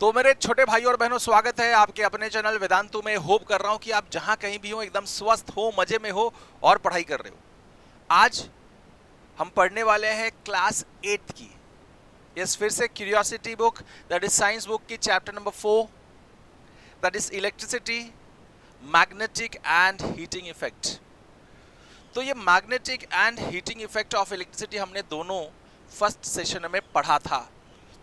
तो मेरे छोटे भाई और बहनों, स्वागत है आपके अपने चैनल वेदांतु में। होप कर रहा हूं कि आप जहां कहीं भी हो एकदम स्वस्थ हो, मजे में हो और पढ़ाई कर रहे हो। आज हम पढ़ने वाले हैं क्लास 8 की, यस, फिर से Curiosity book, that is science book की chapter number 4, that is electricity, magnetic and heating effect. तो ये magnetic and heating effect of electricity हमने दोनों फर्स्ट सेशन में पढ़ा था।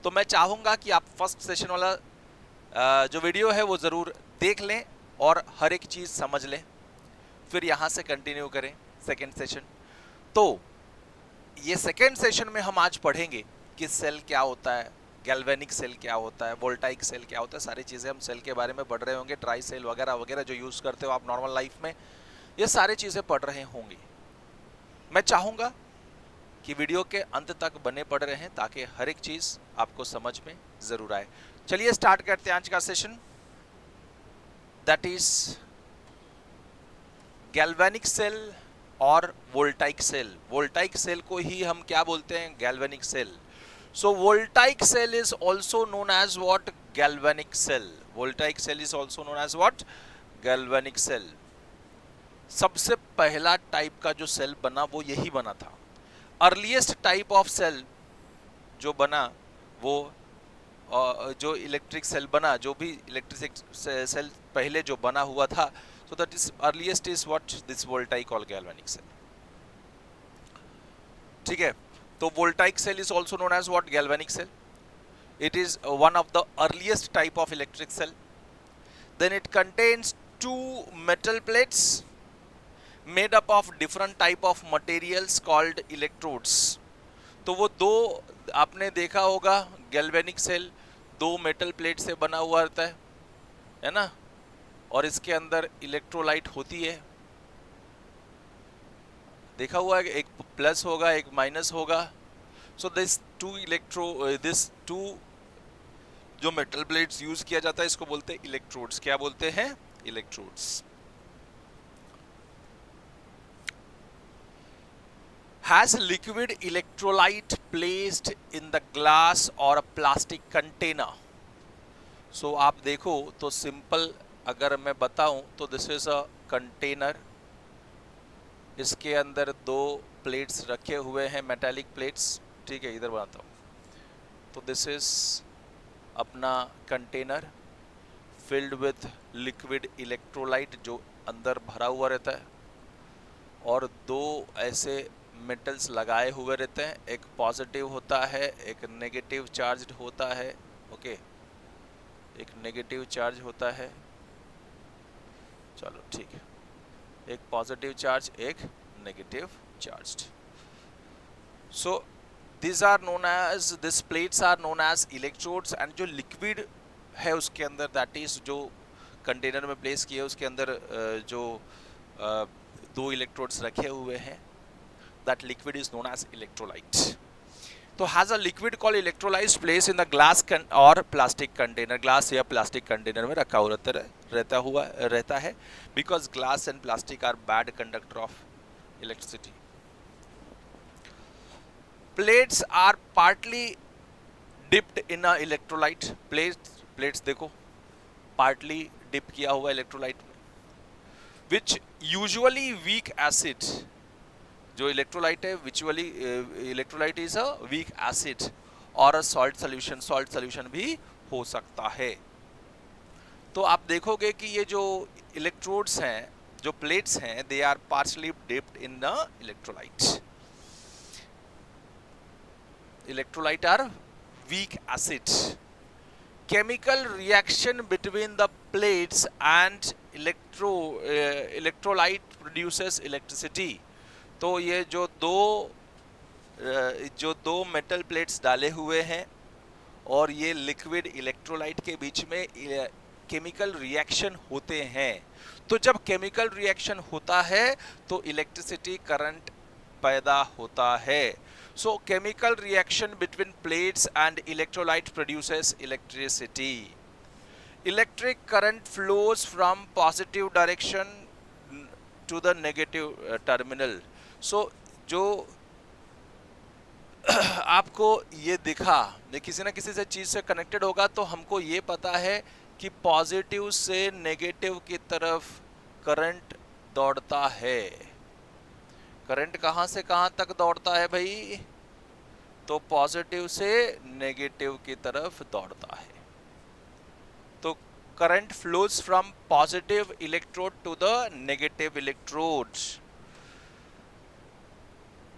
तो मैं चाहूंगा कि आप फर्स्ट सेशन वाला जो वीडियो है वो ज़रूर देख लें और हर एक चीज़ समझ लें, फिर यहाँ से कंटिन्यू करें सेकेंड सेशन। तो ये सेकेंड सेशन में हम आज पढ़ेंगे कि सेल क्या होता है, गैल्वेनिक सेल क्या होता है, वोल्टाइक सेल क्या होता है। सारी चीज़ें हम सेल के बारे में पढ़ रहे होंगे, ट्राई सेल वगैरह वगैरह जो यूज़ करते हो आप नॉर्मल लाइफ में, ये सारी चीज़ें पढ़ रहे होंगे। मैं चाहूँगा कि वीडियो के अंत तक बने पड़ रहे हैं ताकि हर एक चीज़ आपको समझ में ज़रूर आए। चलिए स्टार्ट करते हैं आज का session, that is galvanic cell और वोल्टाइक सेल। वोल्टाइक सेल को ही हम क्या बोलते हैं? Galvanic cell. So voltaic cell is also known as what? Galvanic cell. Voltaic cell is also known as what? Galvanic cell. सबसे पहला टाइप का जो सेल बना वो यही बना था। अर्लीस्ट टाइप ऑफ सेल जो बना वो जो इलेक्ट्रिक सेल बना, जो भी इलेक्ट्रिक सेल पहले जो बना हुआ था, so that is earliest is what? This voltaic और गैल्वेनिक सेल। ठीक है, तो voltaic cell is also known as what? Galvanic cell. It is one of the earliest type of electric cell. Then it contains two metal plates made up of different type of materials called electrodes. तो वो दो, आपने देखा होगा galvanic cell दो metal plate से बना हुआ रहता है ना, और इसके अंदर इलेक्ट्रोलाइट होती है। देखा हुआ है, एक प्लस होगा एक माइनस होगा। सो दिस टू जो मेटल प्लेट्स यूज किया जाता है इसको बोलते हैं इलेक्ट्रोड्स। क्या बोलते हैं? Electrodes. Has liquid electrolyte placed in the glass or a plastic container? So आप देखो तो सिंपल अगर मैं बताऊं तो दिस इज अ कंटेनर। इसके अंदर दो प्लेट्स रखे हुए हैं, मेटालिक प्लेट्स। ठीक है, इधर बनाता हूं। तो दिस इज अपना container filled with liquid electrolyte जो अंदर भरा हुआ रहता है, और दो ऐसे मेटल्स लगाए हुए रहते हैं। एक पॉजिटिव होता है, एक नेगेटिव चार्ज होता है। ओके, एक नेगेटिव चार्ज होता है, चलो ठीक है, एक पॉजिटिव चार्ज एक negative charge. So this plates are known as electrodes. And जो लिक्विड है उसके अंदर, दैट इज जो कंटेनर में प्लेस किए उसके अंदर जो दो इलेक्ट्रोड्स रखे हुए हैं, that liquid is known as electrolyte. तो has a liquid called electrolyte placed in the glass or plastic container, glass या plastic container में रखा हुआ रहता है, because glass and plastic are bad conductor of electricity. Plates are partly dipped in a electrolyte. Plates देखो partly dip किया हुआ electrolyte में, which usually weak acid, जो इलेक्ट्रोलाइट है usually electrolyte is a weak acid और a salt solution भी हो सकता है। तो आप देखोगे कि ये जो इलेक्ट्रोड्स हैं, जो प्लेट्स हैं, they are partially dipped in the electrolyte. Electrolyte are weak acid. Chemical reaction between the plates and electrolyte produces electricity. तो ये जो दो मेटल प्लेट्स डाले हुए हैं और ये लिक्विड इलेक्ट्रोलाइट के बीच में केमिकल रिएक्शन होते हैं। तो जब केमिकल रिएक्शन होता है तो इलेक्ट्रिसिटी करंट पैदा होता है। So chemical reaction between plates and electrolyte produces electricity. Electric current flows from positive direction to the negative terminal. सो जो आपको ये दिखा, ये किसी ना किसी से चीज से कनेक्टेड होगा, तो हमको ये पता है कि पॉजिटिव से नेगेटिव की तरफ करंट दौड़ता है। करंट कहां से कहां तक दौड़ता है भाई? तो पॉजिटिव से नेगेटिव की तरफ दौड़ता है। तो current flows from positive electrode to the negative electrode.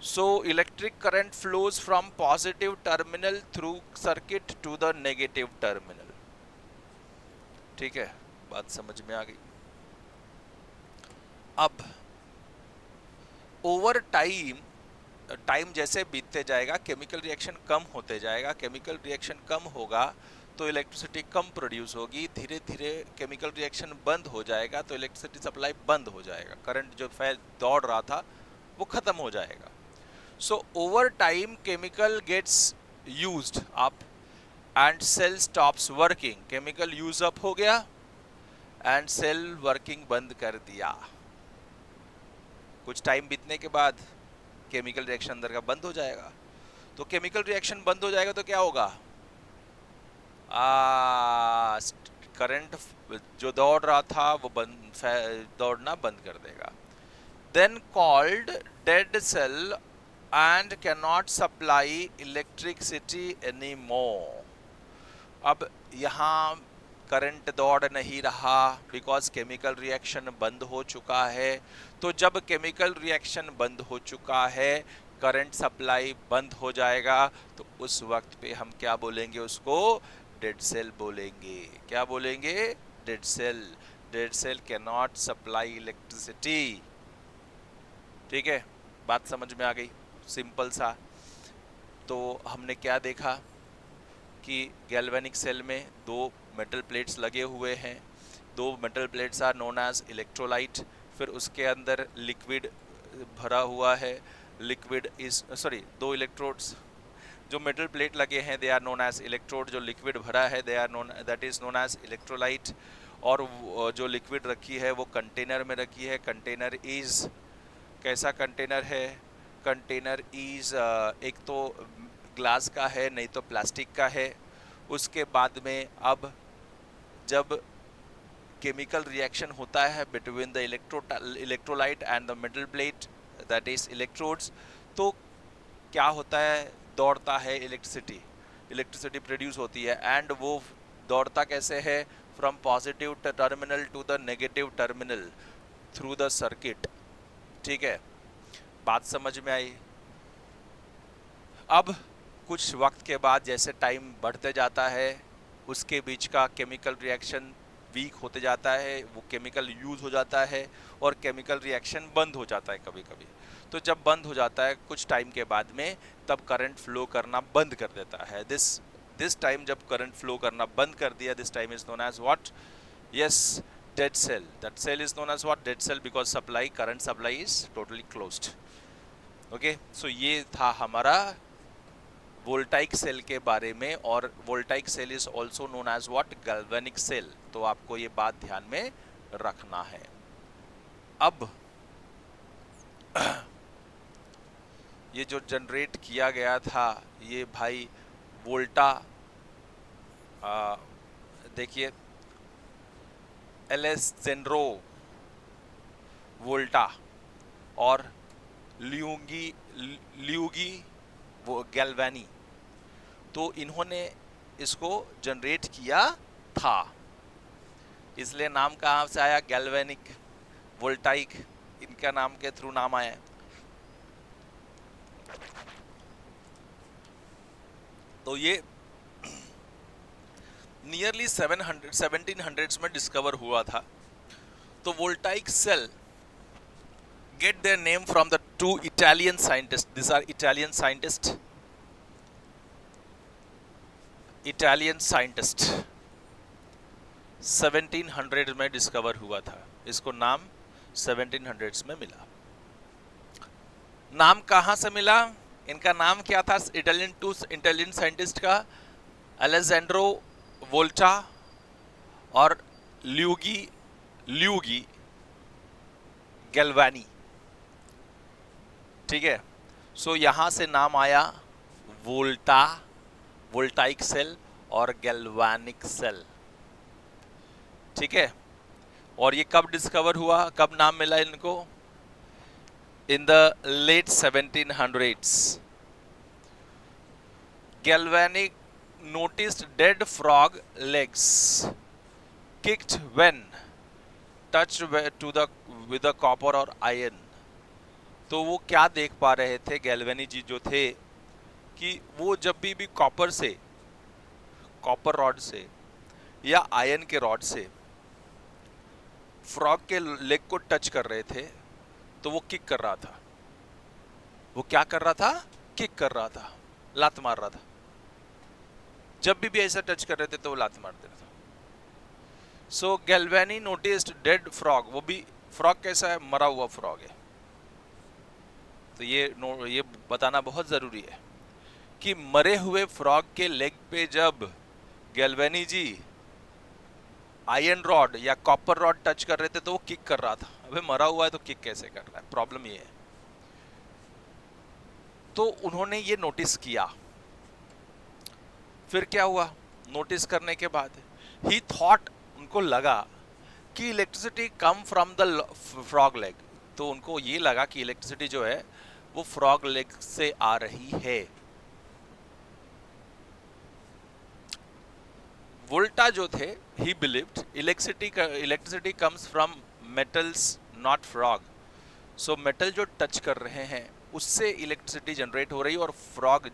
So electric current flows from positive terminal through circuit to the negative terminal। ठीक है, बात समझ में आ गई। अब ओवर टाइम जैसे बीतते जाएगा, केमिकल रिएक्शन कम होते जाएगा। केमिकल रिएक्शन कम होगा तो इलेक्ट्रिसिटी कम प्रोड्यूस होगी। धीरे धीरे केमिकल रिएक्शन बंद हो जाएगा तो इलेक्ट्रिसिटी सप्लाई बंद हो जाएगा। करंट जो दौड़ रहा था वो खत्म हो जाएगा। So over time chemical gets used up and cell stops working। chemical use up हो गया and cell working बंद कर दिया। कुछ टाइम बीतने के बाद केमिकल रिएक्शन अंदर का बंद हो जाएगा। तो केमिकल रिएक्शन बंद हो जाएगा तो क्या होगा? करंट जो दौड़ रहा था वो दौड़ना बंद कर देगा। Then called dead cell and cannot supply electricity anymore। अब यहाँ करंट दौड़ नहीं रहा बिकॉज केमिकल रिएक्शन बंद हो चुका है। तो जब केमिकल रिएक्शन बंद हो चुका है, करंट सप्लाई बंद हो जाएगा, तो उस वक्त पे हम क्या बोलेंगे? उसको डेड सेल बोलेंगे। क्या बोलेंगे? Dead cell. Dead cell can not supply electricity. ठीक है, बात समझ में आ गई? सिंपल सा। तो हमने क्या देखा कि गैल्वेनिक सेल में दो मेटल प्लेट्स लगे हुए हैं। दो metal plates are known as electrolyte. फिर उसके अंदर लिक्विड भरा हुआ है। लिक्विड इज दो इलेक्ट्रोड्स जो मेटल प्लेट लगे हैं they are known as electrode. जो लिक्विड भरा है they are known that is known as electrolyte. और जो लिक्विड रखी है वो कंटेनर में रखी है। कंटेनर इज कैसा कंटेनर है? कंटेनर इज एक तो ग्लास का है, नहीं तो प्लास्टिक का है। उसके बाद में अब जब केमिकल रिएक्शन होता है between the electrolyte and the metal plate that is electrodes, तो क्या होता है? दौड़ता है इलेक्ट्रिसिटी। इलेक्ट्रिसिटी प्रोड्यूस होती है। एंड वो दौड़ता कैसे है? From positive terminal to the negative terminal through the circuit. ठीक है, बात समझ में आई? अब कुछ वक्त के बाद जैसे टाइम बढ़ते जाता है, उसके बीच का केमिकल रिएक्शन वीक होते जाता है, वो केमिकल यूज हो जाता है और केमिकल रिएक्शन बंद हो जाता है कभी कभी। तो जब बंद हो जाता है कुछ टाइम के बाद में, तब करंट फ्लो करना बंद कर देता है। दिस टाइम जब करंट फ्लो करना बंद कर दिया, this time is known as what? Yes, dead cell। that cell is known as what? dead cell because current supply is totally closed। okay, so ये था हमारा वोल्टाइक सेल के बारे में। और voltaic cell is also known as what? Galvanic cell. तो आपको ये बात ध्यान में रखना है। अब ये जो जनरेट किया गया था ये भाई वोल्टा, देखिए एलेसेंड्रो वोल्टा और ल्यूगी वो गैल्वानी, तो इन्होंने इसको जनरेट किया था। इसलिए नाम कहाँ से आया? गैल्वेनिक, वोल्टाइक, इनका नाम के थ्रू नाम आया। तो ये नियरली 1700s में डिस्कवर हुआ था। तो voltaic cell get their name from the two Italian scientists। These are Italian scientists। Italian scientist 1700 में डिस्कवर हुआ था। इसको नाम 1700s में मिला। नाम कहाँ से मिला? इनका नाम क्या था इटालियन साइंटिस्ट का? अलेसेंड्रो वोल्टा और ल्यूगी गैल्वानी। ठीक है, सो यहां से नाम आया वोल्टाइक सेल और गैल्वानिक सेल। ठीक है, और ये कब डिस्कवर हुआ, कब नाम मिला इनको? In the late 1700s। Galvanic noticed dead frog legs kicked when touched with a copper or iron। तो वो क्या देख पा रहे थे गैल्वेनी जी जो थे कि वो जब भी कॉपर रॉड से या आयरन के रॉड से फ्रॉग के लेग को टच कर रहे थे तो वो किक कर रहा था। वो क्या कर रहा था? किक कर रहा था, लात मार रहा था। जब भी ऐसा टच कर रहे थे तो वो लात मार दे रहा था। सो गैल्वेनी नोटिस्ड डेड फ्रॉग। वो भी फ्रॉग कैसा है? मरा हुआ फ्रॉग है। तो ये बताना बहुत जरूरी है कि मरे हुए फ्रॉग के लेग पे जब गैल्वेनी जी आयरन रॉड या कॉपर रॉड टच कर रहे थे तो वो किक कर रहा था। अबे मरा हुआ है तो किक कैसे कर रहा है? प्रॉब्लम ये है। तो उन्होंने ये नोटिस किया। फिर क्या हुआ? नोटिस करने के बाद ही थॉट, उनको लगा कि electricity come from the frog leg. तो उनको ये लगा कि इलेक्ट्रिसिटी जो है वो फ्रॉग लेग से आ रही है। वोल्टा जो थे, ही believed electricity comes from metals not frog. So metal जो टच कर रहे हैं उससे इलेक्ट्रिसिटी जनरेट हो रही है और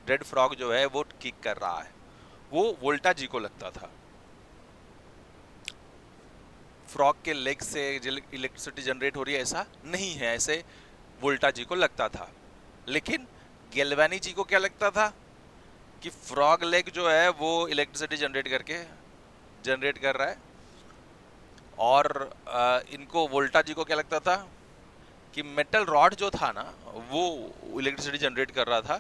डेड फ्रॉग जो है वो किक कर रहा है। वो वोल्टा जी को लगता था। फ्रॉग के लेग से इलेक्ट्रिसिटी जनरेट हो रही है ऐसा नहीं है, ऐसे वोल्टा जी को लगता था। लेकिन गैल्वेनी जी को क्या लगता था कि फ्रॉग लेग जो है वो इलेक्ट्रिसिटी जनरेट कर रहा है। और इनको वोल्टा जी को क्या लगता था कि मेटल रॉड जो था ना वो इलेक्ट्रिसिटी जनरेट कर रहा था,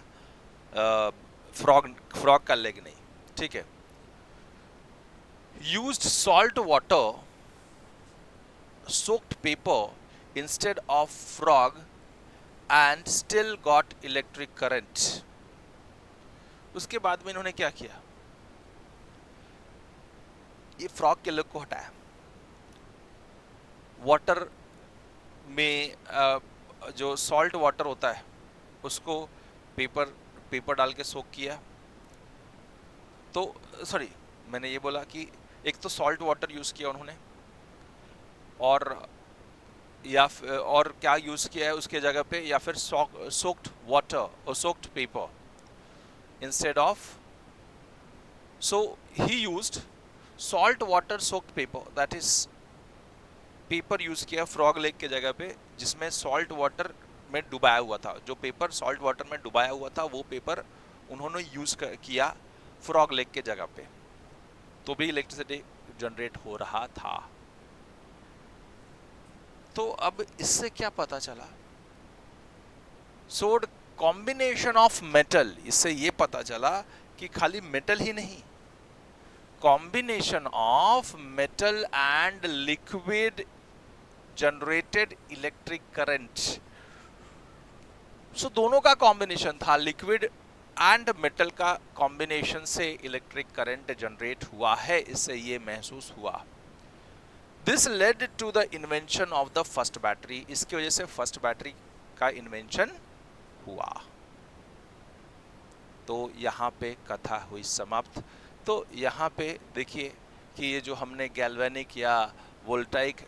फ्रॉग का लेग नहीं। ठीक है। Used salt water soaked paper instead of frog and still got electric current। उसके बाद में इन्होंने क्या किया? ये फ्रॉग के लेग को हटाया, वाटर में जो सॉल्ट वाटर होता है उसको पेपर डाल के सोक किया। तो सॉरी, मैंने ये बोला कि एक तो सॉल्ट वाटर यूज किया उन्होंने, और क्या यूज किया है उसके जगह पे, या फिर सोक्ड वाटर और soaked paper instead of. So he used salt water soaked paper, that is paper use किया फ्रॉग लेग के जगह पे जिसमें सॉल्ट वाटर में डुबाया हुआ था। जो पेपर सॉल्ट वाटर में डुबाया हुआ था वो पेपर उन्होंने यूज किया फ्रॉग लेग के जगह पे, तो भी इलेक्ट्रिसिटी जनरेट हो रहा था। तो अब इससे क्या पता चला? सोड कॉम्बिनेशन ऑफ मेटल, इससे ये पता चला कि खाली मेटल ही नहीं, combination of metal and liquid generated electric current. So दोनों का कॉम्बिनेशन था, लिक्विड एंड मेटल का कॉम्बिनेशन से इलेक्ट्रिक करंट जनरेट हुआ है, इससे ये महसूस हुआ। This led to the invention of the first battery। इसकी वजह से फर्स्ट बैटरी का इन्वेंशन हुआ। तो यहाँ पे कथा हुई समाप्त। तो यहाँ पे देखिए कि ये जो हमने गैल्वेनिक या वोल्टाइक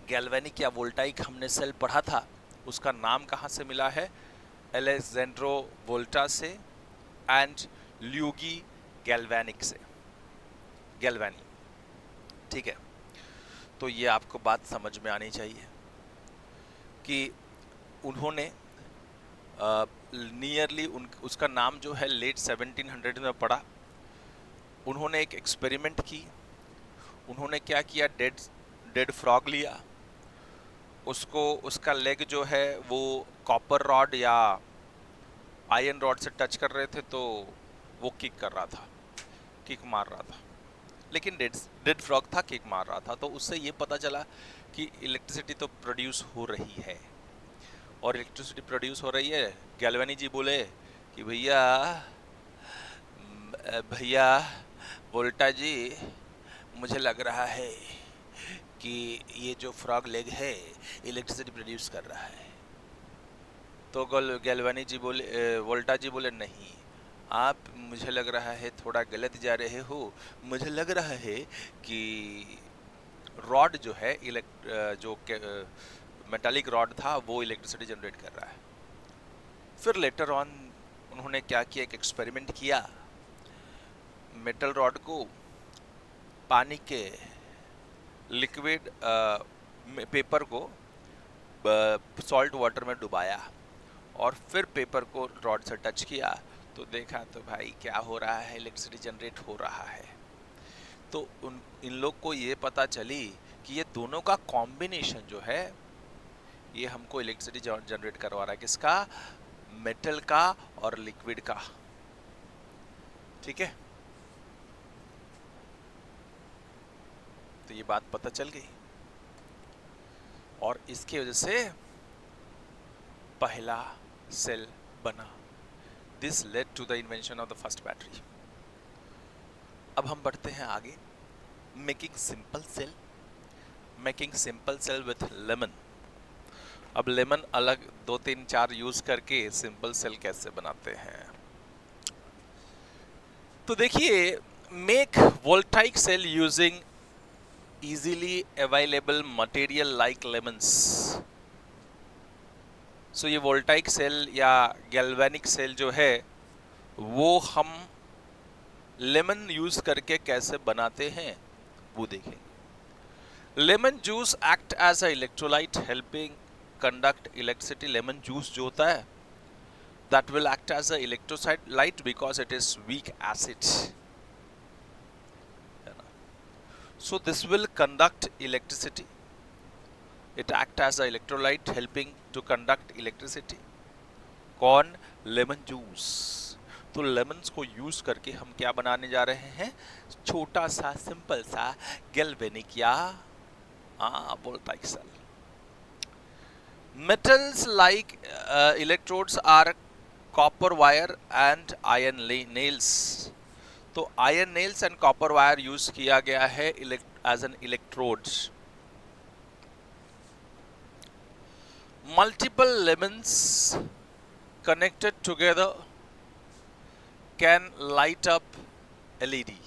गैल्वेनिक या वोल्टाइक हमने सेल पढ़ा था, उसका नाम कहाँ से मिला है? एलेक्जेंड्रो वोल्टा से एंड ल्यूगी गैल्वेनिक से, गैल्वेनी। ठीक है, तो ये आपको बात समझ में आनी चाहिए कि उन्होंने नियरली उसका नाम जो है लेट 1700 में पड़ा। उन्होंने एक एक्सपेरिमेंट की। उन्होंने क्या किया? डेड फ्रॉग लिया, उसका लेग जो है वो कॉपर रॉड या आयरन रॉड से टच कर रहे थे तो वो किक कर रहा था, किक मार रहा था। लेकिन डेड फ्रॉग था, किक मार रहा था। तो उससे ये पता चला कि इलेक्ट्रिसिटी तो प्रोड्यूस हो रही है। और इलेक्ट्रिसिटी प्रोड्यूस हो रही है। गैल्वानी जी बोले कि भैया भैया वोल्टा जी, मुझे लग रहा है कि ये जो फ्रॉग लेग है इलेक्ट्रिसिटी प्रोड्यूस कर रहा है। तो गैल्वानी जी बोले, वोल्टा जी बोले नहीं, आप मुझे लग रहा है थोड़ा गलत जा रहे हो। मुझे लग रहा है कि रॉड जो है जो मेटालिक रॉड था वो इलेक्ट्रिसिटी जनरेट कर रहा है। फिर लेटर ऑन उन्होंने क्या किया, एक एक्सपेरिमेंट किया। मेटल रॉड को पानी के लिक्विड पेपर को सॉल्ट वाटर में डुबाया और फिर पेपर को रॉड से टच किया तो देखा तो भाई क्या हो रहा है, इलेक्ट्रिसिटी जनरेट हो रहा है। तो इन लोग को ये पता चली कि ये दोनों का कॉम्बिनेशन जो है ये हमको इलेक्ट्रिसिटी जनरेट करवा रहा है। किसका? मेटल का और लिक्विड का। ठीक है, तो ये बात पता चल गई और इसकी वजह से पहला सेल बना। This led to the invention of the first battery. अब हम बढ़ते हैं आगे। Making simple cell, making simple cell with lemon. अब लेमन अलग 2 3 4 यूज करके सिंपल सेल कैसे बनाते हैं, तो देखिए, make voltaic cell using easily available material like lemons। सो ये वोल्टाइक सेल या गैल्वेनिक सेल जो है वो हम लेमन यूज करके कैसे बनाते हैं वो देखेंगे। Lemon juice act as a electrolyte helping conduct electricity. Lemon juice जो होता है that will act as a electrolyte because it is weak acid, so this will conduct electricity. It act as a electrolyte helping to conduct electricity। कौन? Lemon juice. तो lemons को use करके हम क्या बनाने जा रहे हैं? छोटा सा सिंपल सा गैल्वेनिक या voltaic cell. Metals like electrodes are copper wire and iron nails. तो iron nails and copper wire use किया गया है as an electrodes. Multiple lemons connected together can light up LED.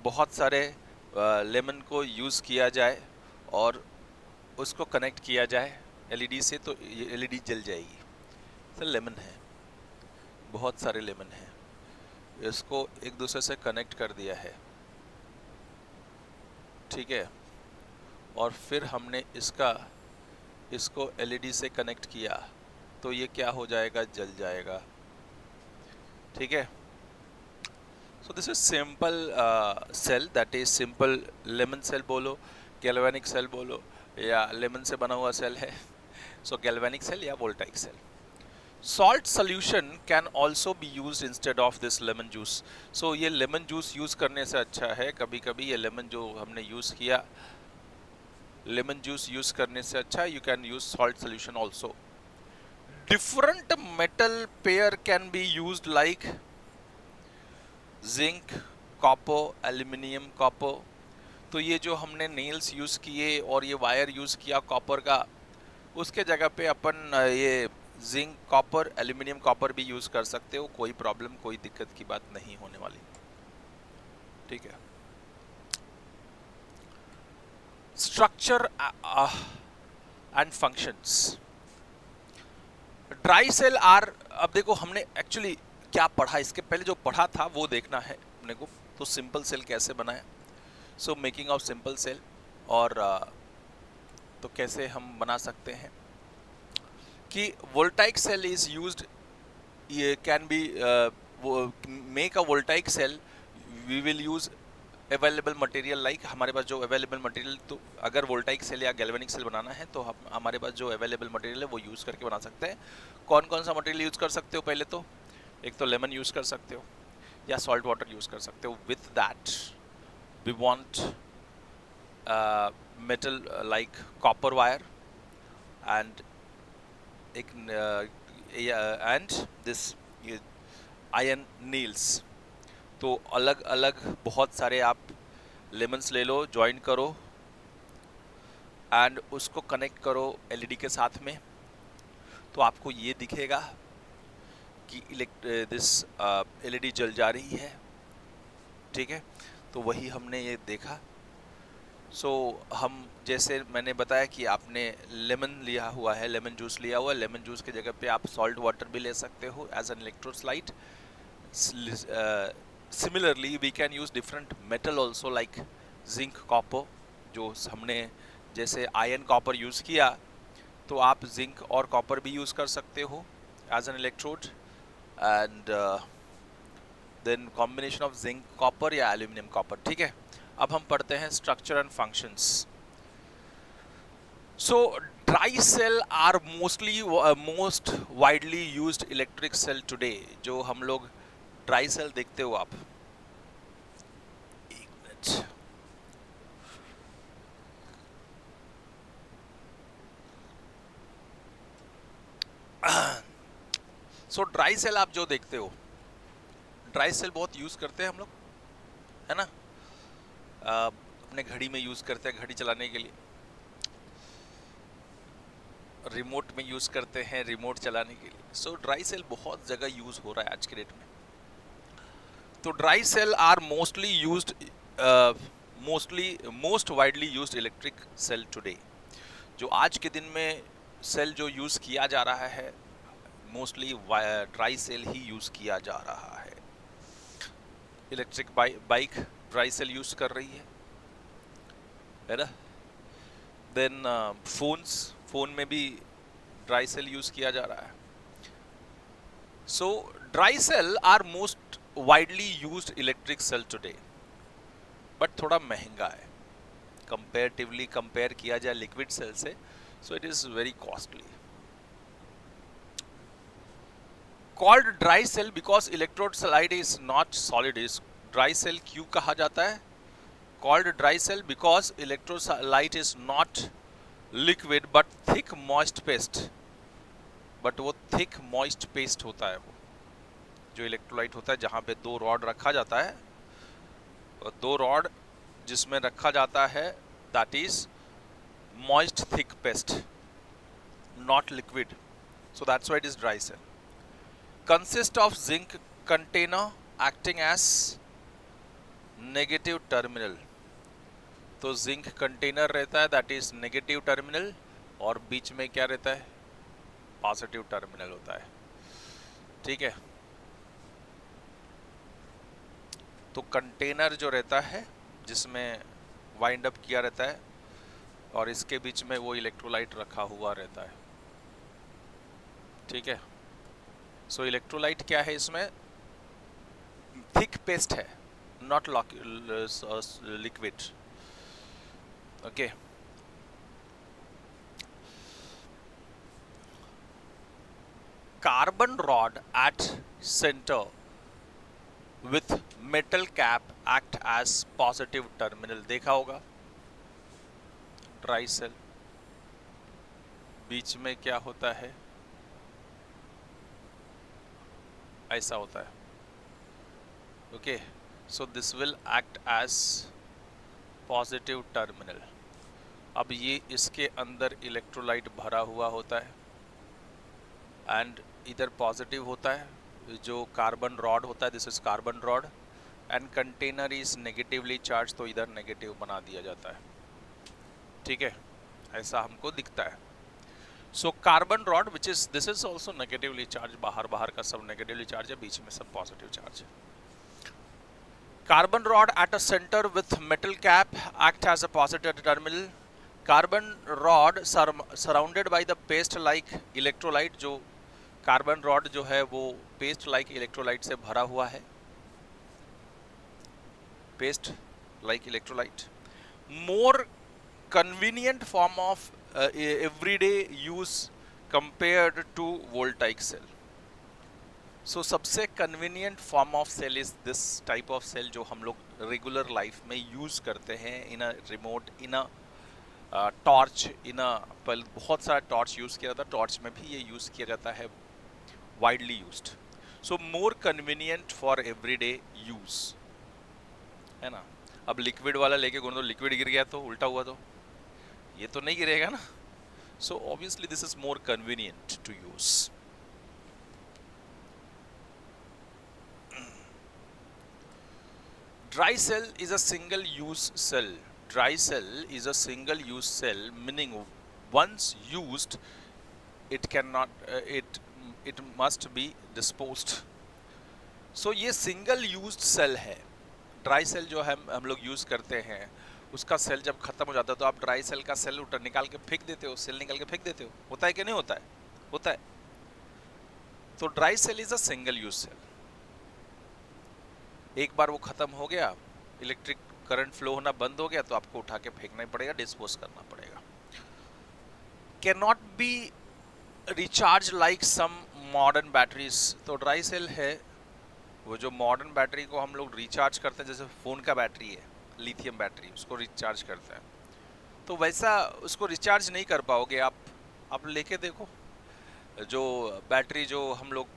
बहुत सारे लेमन को use किया जाए और उसको कनेक्ट किया जाए एलईडी से तो ये एलईडी जल जाएगी। तो लेमन है, बहुत सारे लेमन हैं, इसको एक दूसरे से कनेक्ट कर दिया है, ठीक है, और फिर हमने इसको एलईडी से कनेक्ट किया तो ये क्या हो जाएगा? जल जाएगा। ठीक है, so this is simple cell, that is simple lemon cell बोलो, गैल्वेनिक सेल बोलो, या लेमन से बना हुआ सेल है, सो गैल्वेनिक सेल या voltaic cell. Salt solution can also be used instead of this lemon juice। So ये lemon juice use करने से अच्छा है, कभी कभी ये lemon जो हमने use किया, lemon juice use करने से अच्छा you can use salt solution also। Different metal pair can be used like zinc, copper, aluminium, copper। तो ये जो हमने nails use किए और ये wire use किया copper का, उसके जगह पे अपन ये जिंक, कॉपर, एल्यूमिनियम कॉपर भी यूज कर सकते हो, कोई प्रॉब्लम, कोई दिक्कत की बात नहीं होने वाली। ठीक है, structure and functions. Dry cell are, अब देखो हमने एक्चुअली क्या पढ़ा, इसके पहले जो पढ़ा था वो देखना है अपने को। तो सिंपल सेल कैसे बनाया, so making of simple cell, और तो कैसे हम बना सकते हैं कि वोल्टाइक सेल इज यूज्ड, ये can be make a voltaic cell, we will use available material like, हमारे पास जो अवेलेबल मटेरियल, तो अगर वोल्टाइक सेल या गैल्वेनिक सेल बनाना है तो हम हमारे पास जो अवेलेबल मटेरियल है वो यूज़ करके बना सकते हैं। कौन कौन सा मटेरियल यूज़ कर सकते हो? पहले तो एक तो लेमन यूज़ कर सकते हो या सॉल्ट वाटर यूज़ कर सकते हो। With that we want metal like copper wire and एक एंड दिस आयन नील्स। तो अलग अलग बहुत सारे आप लेमन्स ले लो, ज्वाइन करो एंड उसको कनेक्ट करो एलईडी के साथ में, तो आपको ये दिखेगा कि दिस एलईडी जल जा रही है। ठीक है, तो वही हमने ये देखा। सो हम जैसे मैंने बताया कि आपने लेमन लिया हुआ है, लेमन जूस लिया हुआ है, लेमन जूस की जगह पे आप सॉल्ट वाटर भी ले सकते हो as an electrolyte. Similarly we can use different metal also like zinc, copper. जो हमने जैसे आयरन कॉपर यूज किया, तो आप जिंक और कॉपर भी यूज कर सकते हो as an electrode. And then combination of zinc copper या एल्यूमिनियम कॉपर। ठीक है, अब हम पढ़ते हैं structure and functions. So dry cell are most widely used electric cell today. जो हम लोग ड्राई सेल देखते हो आप, एक मिनट, सो ड्राई सेल आप जो देखते हो, ड्राई सेल बहुत यूज करते हैं हम लोग, है ना। अपने घड़ी में यूज करते हैं, घड़ी चलाने के लिए, रिमोट में यूज करते हैं, रिमोट चलाने के लिए। सो ड्राई सेल बहुत जगह यूज हो रहा है आज के डेट में। तो dry cell are mostly used, most widely used electric cell today. जो आज के दिन में सेल जो यूज किया जा रहा है, मोस्टली ड्राई सेल ही यूज किया जा रहा है। Electric bike dry cell use कर रही है ना। देन फोन में भी ड्राई सेल यूज किया जा रहा है। So dry cell are most widely used electric cell today, but थोड़ा महंगा है कंपेरेटिवली, कंपेयर किया जाए लिक्विड सेल से, so it is very costly. Called dry cell because electrolyte is not solid. Is dry cell क्यों कहा जाता है? Called dry cell because electrolyte is not liquid but thick moist paste. But वो thick moist paste होता है, वो जो electrolyte होता है, जहां पे दो रॉड रखा जाता है, दो रॉड जिसमें रखा जाता है, that is moist thick paste, not liquid. So that's why it is dry cell. Consist of zinc container acting as negative terminal। तो जिंक कंटेनर रहता है, दैट इज नेगेटिव टर्मिनल, और बीच में क्या रहता है? पॉजिटिव टर्मिनल होता है। ठीक है, तो कंटेनर जो रहता है जिसमें वाइंड अप किया रहता है, और इसके बीच में वो इलेक्ट्रोलाइट रखा हुआ रहता है। ठीक है, सो इलेक्ट्रोलाइट क्या है इसमें? थिक पेस्ट है, not liquid. Okay, carbon rod at center with metal cap act as positive terminal. देखा होगा ड्राई सेल, बीच में क्या होता है? ऐसा होता है। Okay, so this will act as positive terminal. अब ये इसके अंदर इलेक्ट्रोलाइट भरा हुआ होता है, एंड इधर पॉजिटिव होता है, जो कार्बन रॉड होता है, this is carbon rod, and container is negatively charge, तो इधर नेगेटिव बना दिया जाता है। ठीक है, ऐसा हमको दिखता है। So carbon rod which is, this is also negatively charge, बाहर का सब नेगेटिवली चार्ज है, बीच में सब पॉजिटिव चार्ज है। Carbon rod at a center with metal cap act as a positive terminal. Carbon rod surrounded by the paste like electrolyte. जो carbon rod जो है वो पेस्ट लाइक इलेक्ट्रोलाइट से भरा हुआ है, paste like electrolyte. More convenient form of everyday use compared to voltaic cell। so सबसे convenient form of cell is this type of cell जो हम लोग regular life में use करते हैं, in a remote, in a torch इन पहले बहुत सारा टॉर्च यूज किया जाता है, टॉर्च में भी ये यूज किया जाता है, widely used. So more convenient for everyday use, है ना। अब लिक्विड वाला लेके घूमो तो लिक्विड गिर गया तो उल्टा हुआ तो ये तो नहीं गिरेगा ना। So obviously this is more convenient to use. Dry cell is a single use cell. Dry cell is a single use cell, meaning once used it cannot it must be disposed. So ये single used cell है। Dry cell जो हम लोग use करते हैं, उसका cell जब खत्म हो जाता है तो आप ड्राई सेल का सेल उठा निकाल के फेंक देते हो, सेल निकाल के फेंक देते हो, होता है कि नहीं होता है? होता है। तो dry cell is a single use cell. एक बार वो खत्म हो गया, इलेक्ट्रिक करंट फ्लो होना बंद हो गया तो आपको उठा के फेंकना ही पड़ेगा, डिस्पोज करना पड़ेगा। Can not be recharge like some modern batteries. तो ड्राई सेल है वो जो मॉडर्न बैटरी को हम लोग रिचार्ज करते हैं, जैसे फ़ोन का बैटरी है लिथियम बैटरी, उसको रिचार्ज करते हैं, तो वैसा उसको रिचार्ज नहीं कर पाओगे आप लेके देखो, जो बैटरी जो हम लोग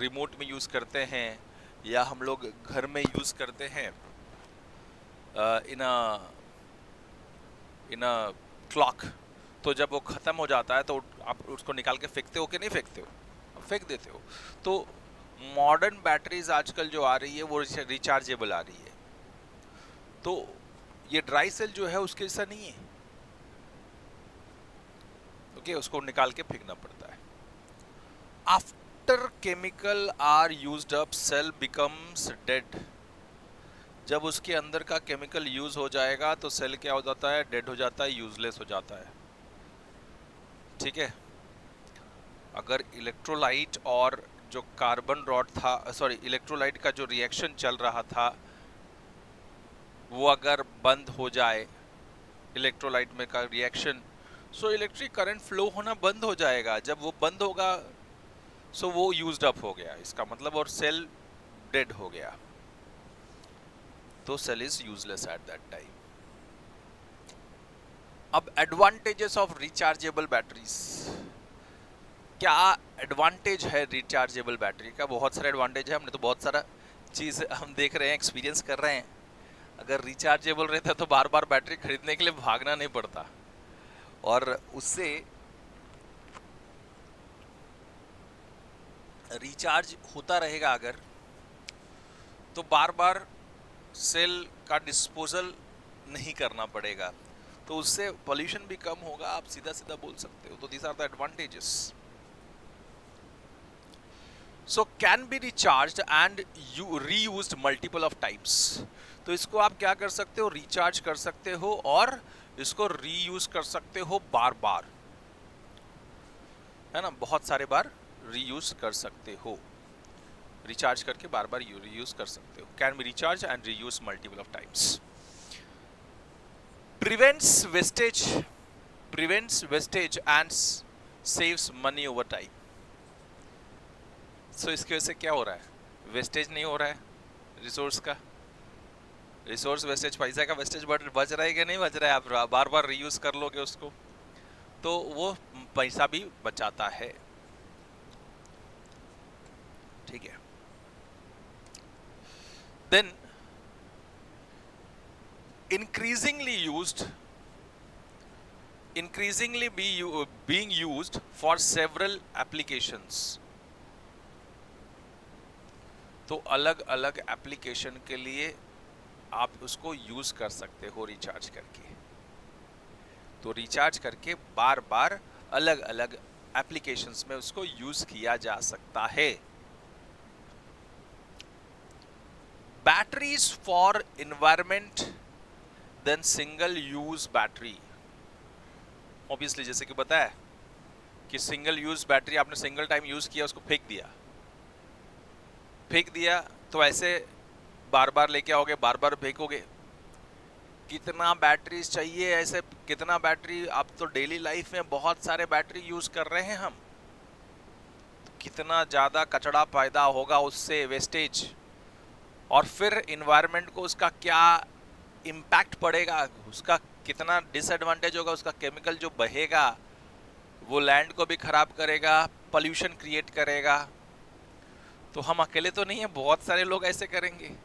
रिमोट में यूज़ करते हैं या हम लोग घर में यूज़ करते हैं इन अ क्लॉक, तो जब वो ख़त्म हो जाता है तो आप उसको निकाल के फेंकते हो कि नहीं फेंकते हो? आप फेंक देते हो। तो मॉडर्न बैटरीज आजकल जो आ रही है वो रिचार्जेबल आ रही है, तो ये ड्राई सेल जो है उसके जैसा नहीं है। ओके, उसको निकाल के फेंकना पड़ता है। After chemical are used up cell becomes dead. जब उसके अंदर का केमिकल यूज हो जाएगा तो सेल क्या हो जाता है? डेड हो जाता है, यूजलेस हो जाता है। ठीक है, अगर इलेक्ट्रोलाइट और जो कार्बन रॉड था, सॉरी इलेक्ट्रोलाइट का जो रिएक्शन चल रहा था वो अगर बंद हो जाए, इलेक्ट्रोलाइट में का reaction, so electric current flow होना बंद हो जाएगा। जब वो बंद होगा सो वो यूज्ड अप हो गया, इसका मतलब, और सेल डेड हो गया, तो cell is useless at that time. अब एडवांटेजेस ऑफ रिचार्जेबल बैटरीज, क्या एडवांटेज है रिचार्जेबल बैटरी का? बहुत सारे एडवांटेज है, हमने तो बहुत सारा चीज़ हम देख रहे हैं, एक्सपीरियंस कर रहे हैं। अगर रिचार्जेबल रहता तो बार बार बैटरी खरीदने के लिए भागना नहीं पड़ता, और उससे रिचार्ज होता रहेगा अगर, तो बार बार सेल का डिस्पोजल नहीं करना पड़ेगा, तो उससे पॉल्यूशन भी कम होगा, आप सीधा सीधा बोल सकते हो। तो these are the advantages. So can be recharged and reused multiple of times. तो इसको आप क्या कर सकते हो? रिचार्ज कर सकते हो और इसको रीयूज कर सकते हो बार बार, है ना, बहुत सारे बार रीयूज कर सकते हो, रिचार्ज करके बार बार रीयूज कर सकते हो। Can be recharge and reuse multiple of times. Prevents wastage and saves money over time. So इसकी वजह से क्या हो रहा है? वेस्टेज नहीं हो रहा है रिसोर्स का, रिसोर्स वेस्टेज, पैसा का वेस्टेज बच रहा है कि नहीं बच रहा है? आप बार बार रीयूज कर लोगे उसको तो वो पैसा भी बचाता है। ठीक है, then increasingly being used for several applications। तो अलग अलग एप्लीकेशन के लिए आप उसको यूज कर सकते हो रिचार्ज करके। तो रिचार्ज करके बार बार अलग अलग एप्लीकेशंस में उसको यूज किया जा सकता है। Batteries for environment then single use battery. Obviously जैसे कि बताया कि सिंगल यूज बैटरी आपने सिंगल टाइम यूज किया, उसको फेंक दिया तो ऐसे बार बार लेके आओगे, बार बार फेंकोगे। कितना बैटरीज चाहिए ऐसे, कितना बैटरी, आप तो डेली लाइफ में बहुत सारे बैटरी यूज कर रहे हैं हम, तो कितना ज़्यादा कचरा पैदा होगा उससे, वेस्टेज, और फिर इन्वायरमेंट को उसका क्या इम्पैक्ट पड़ेगा, उसका कितना डिसएडवांटेज होगा उसका। केमिकल जो बहेगा वो लैंड को भी खराब करेगा, पॉल्यूशन क्रिएट करेगा। तो हम अकेले तो नहीं है, बहुत सारे लोग ऐसे करेंगे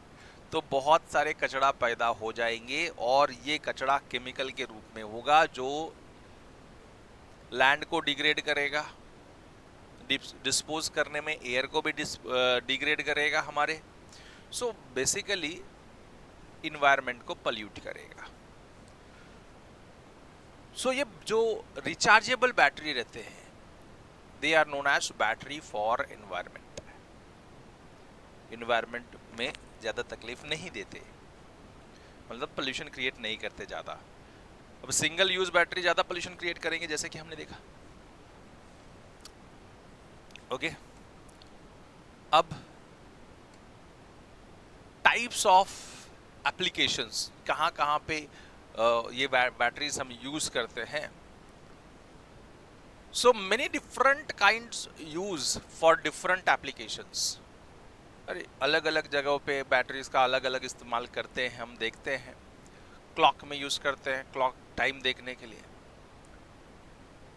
तो बहुत सारे कचरा पैदा हो जाएंगे, और ये कचरा केमिकल के रूप में होगा जो लैंड को डिग्रेड करेगा, डिस्पोज करने में एयर को भी डिग्रेड करेगा हमारे। सो बेसिकली इन्वायरमेंट को पॉल्यूट करेगा। सो ये जो रिचार्जेबल बैटरी रहते हैं, they are known as battery for environment. Environment में ज़्यादा तकलीफ नहीं देते, मतलब पोल्यूशन क्रिएट नहीं करते ज़्यादा। अब सिंगल यूज बैटरी ज़्यादा पोल्यूशन क्रिएट करेंगे, जैसे कि हमने देखा। ओके, अब टाइप्स ऑफ एप्लीकेशंस, कहाँ कहाँ पे ये बैटरीज हम यूज करते हैं। सो many different kinds use for different applications. अरे अलग अलग जगहों पे बैटरीज का अलग अलग इस्तेमाल करते हैं, हम देखते हैं। क्लॉक में यूज करते हैं, क्लॉक टाइम देखने के लिए।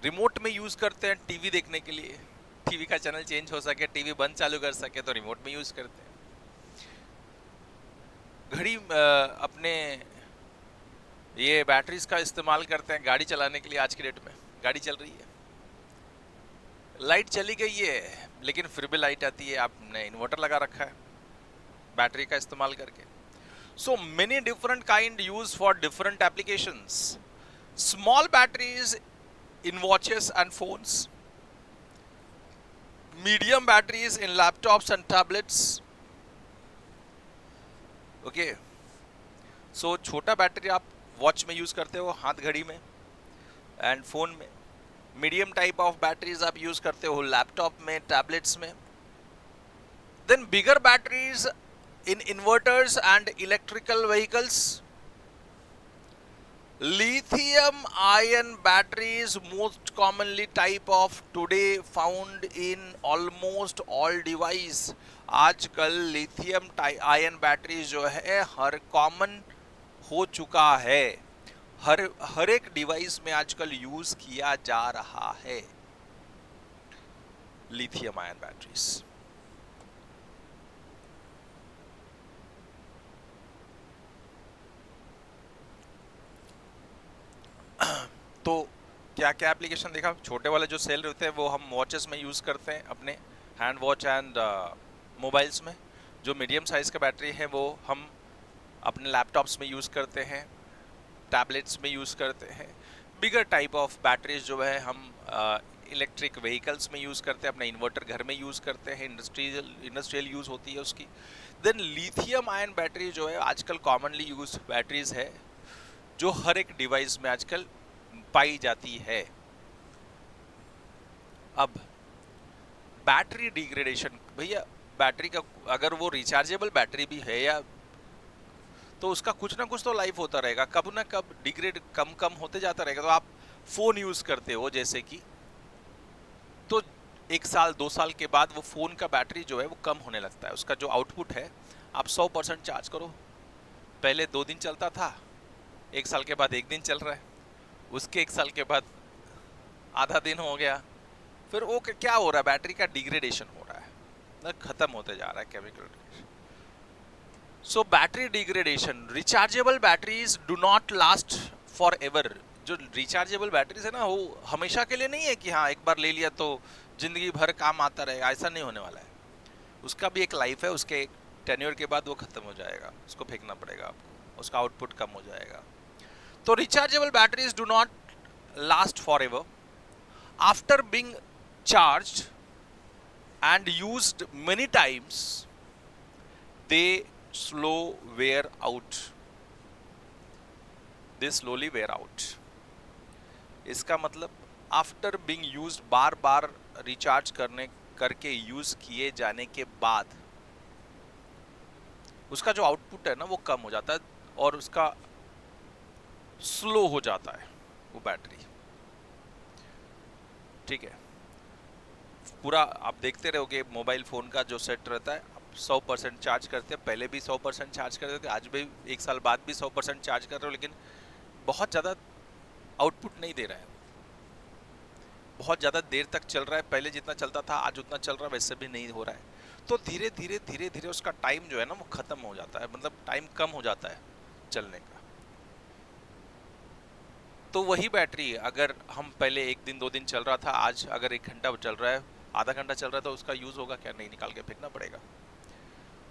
रिमोट में यूज करते हैं टीवी देखने के लिए, टीवी का चैनल चेंज हो सके, टीवी बंद चालू कर सके तो रिमोट में यूज करते हैं। घड़ी अपने ये बैटरीज का इस्तेमाल करते हैं गाड़ी चलाने के लिए। आज की डेट में गाड़ी चल रही है, लाइट चली गई है लेकिन फिर भी लाइट आती है, आपने इन्वर्टर लगा रखा है बैटरी का इस्तेमाल करके। So many different kind use for different applications. Small batteries in watches and phones, medium batteries in laptops and tablets. Okay, so छोटा बैटरी आप वॉच में यूज करते हो, हाथ घड़ी में एंड फोन में। मीडियम टाइप ऑफ बैटरीज आप यूज करते हो लैपटॉप में, टैबलेट्स में। Then bigger batteries in inverters and electrical vehicles. Lithium ion batteries most commonly type of today found in almost all device। आजकल लिथियम आयन बैटरी जो है हर common हो चुका है, हर एक डिवाइस में आजकल यूज किया जा रहा है लिथियम आयन बैटरीज। तो क्या क्या एप्लीकेशन देखा। छोटे वाले जो सेल रहते हैं वो हम वॉचेस में यूज़ करते हैं, अपने हैंड वॉच एंड मोबाइल्स में। जो मीडियम साइज़ का बैटरी है वो हम अपने लैपटॉप्स में यूज़ करते हैं, टैबलेट्स में यूज़ करते हैं। बिगर टाइप ऑफ बैटरीज जो है हम इलेक्ट्रिक व्हीकल्स में यूज़ करते हैं, अपने इन्वर्टर घर में यूज़ करते हैं, इंडस्ट्रियल यूज़ होती है उसकी। देन लिथियम आयन बैटरी जो है आजकल कॉमनली यूज बैटरीज है जो हर एक डिवाइस में आजकल पाई जाती है। अब बैटरी डिग्रेडेशन, भैया बैटरी का अगर वो रिचार्जेबल बैटरी भी है या तो उसका कुछ ना कुछ तो लाइफ होता रहेगा, कब ना कब डिग्रेड कम कम होते जाता रहेगा। तो आप फोन यूज करते हो जैसे कि, तो 1 साल 2 साल के बाद वो फोन का बैटरी जो है वो कम होने लगता है। उसका जो आउटपुट है, आप 100% चार्ज करो, पहले 2 दिन चलता था, 1 साल के बाद 1 दिन चल रहा है, उसके 1 साल के बाद आधा दिन हो गया, फिर वो क्या हो रहा है, बैटरी का डिग्रेडेशन हो रहा है, खत्म होते जा रहा है chemical. So battery degradation, rechargeable batteries do not last for ever. जो रिचार्जेबल बैटरीज है ना वो हमेशा के लिए नहीं है कि हाँ एक बार ले लिया तो जिंदगी भर काम आता रहेगा, ऐसा नहीं होने वाला है। उसका भी एक लाइफ है, उसके एक टेन्योर के बाद वो खत्म हो जाएगा, उसको फेंकना पड़ेगा आपको, उसका आउटपुट कम हो जाएगा। तो rechargeable batteries do not last for ever. After being charged and used many times they slow wear out, they slowly wear out. इसका मतलब आफ्टर बीइंग यूज्ड, बार बार रिचार्ज करके यूज किए जाने के बाद उसका जो आउटपुट है ना वो कम हो जाता है और उसका स्लो हो जाता है वो बैटरी। ठीक है, पूरा आप देखते रहोगे मोबाइल फोन का जो सेट रहता है, 100% चार्ज करते हैं, पहले भी 100% चार्ज करते थे, आज भी 1 साल बाद भी 100% चार्ज कर रहे हो, लेकिन बहुत ज़्यादा आउटपुट नहीं दे रहा है, बहुत ज़्यादा देर तक चल रहा है, पहले जितना चलता था आज उतना चल रहा है वैसे भी नहीं हो रहा है। तो धीरे धीरे धीरे धीरे उसका टाइम जो है ना वो ख़त्म हो जाता है, मतलब टाइम कम हो जाता है चलने का। तो वही बैटरी अगर हम पहले 1 दिन 2 दिन चल रहा था, आज अगर 1 घंटा चल रहा है, आधा घंटा चल रहा है, तो उसका यूज़ होगा क्या? नहीं, निकाल के फेंकना पड़ेगा